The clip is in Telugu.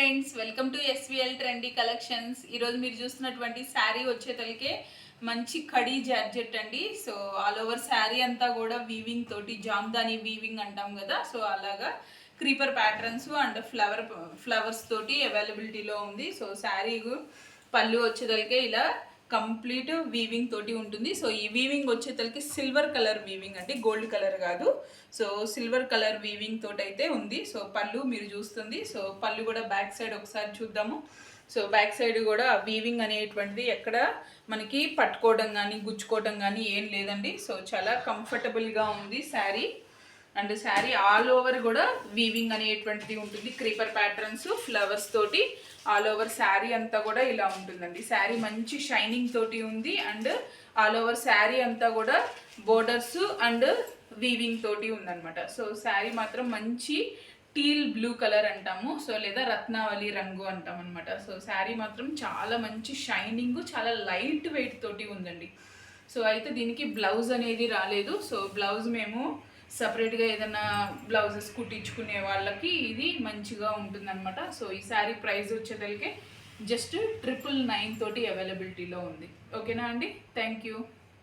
Friends, welcome to SVL trendy collections. ఈరోజు మీరు చూస్తున్నటువంటి శారీ వచ్చేతలకే మంచి కడీ జార్జెట్ అండి. సో ఆల్ ఓవర్ శారీ అంతా కూడా వీవింగ్ తోటి, జామ్దాని వీవింగ్ అంటాం కదా, సో అలాగా క్రీపర్ ప్యాటర్న్స్ అండ్ ఫ్లవర్స్ తోటి అవైలబిలిటీలో ఉంది. సో శారీ పళ్ళు వచ్చేతలకే ఇలా కంప్లీట్ వీవింగ్ తోటి ఉంటుంది. సో ఈ వీవింగ్ వచ్చేతలకి సిల్వర్ కలర్ వీవింగ్ అండి, గోల్డ్ కలర్ కాదు. సో సిల్వర్ కలర్ వీవింగ్ తోటి అయితే ఉంది. సో పళ్ళు మీరు చూస్తుంది. సో పళ్ళు కూడా బ్యాక్ సైడ్ ఒకసారి చూద్దాము. సో బ్యాక్ సైడ్ కూడా వీవింగ్ అనేటువంటిది ఎక్కడ మనకి పట్టుకోవడం కానీ గుచ్చుకోవడం కానీ ఏం లేదండి. సో చాలా కంఫర్టబుల్గా ఉంది sari. And sari all over కూడా వీవింగ్ అనేటువంటిది ఉంటుంది. క్రీపర్ ప్యాటర్న్స్ ఫ్లవర్స్ తోటి ఆల్ ఓవర్ శారీ అంతా కూడా ఇలా ఉంటుందండి. శారీ మంచి షైనింగ్ తోటి ఉంది. అండ్ ఆల్ ఓవర్ శారీ అంతా కూడా బోర్డర్స్ అండ్ వీవింగ్ తోటి ఉందన్నమాట. సో శారీ మాత్రం మంచి టీల్ బ్లూ కలర్ అంటాము, సో లేదా రత్నావళి రంగు అంటాం అనమాట. సో శారీ మాత్రం చాలా మంచి షైనింగ్, చాలా లైట్ వెయిట్ తోటి ఉందండి. సో అయితే దీనికి బ్లౌజ్ అనేది రాలేదు. సో బ్లౌజ్ మేము సపరేట్గా ఏదైనా బ్లౌజెస్ కుట్టించుకునే వాళ్ళకి ఇది మంచిగా ఉంటుందన్నమాట. సో ఈ శారీ ప్రైస్ వచ్చేసరికి జస్ట్ 999 తోటి అవైలబిలిటీలో ఉంది. ఓకేనా అండి? Thank you.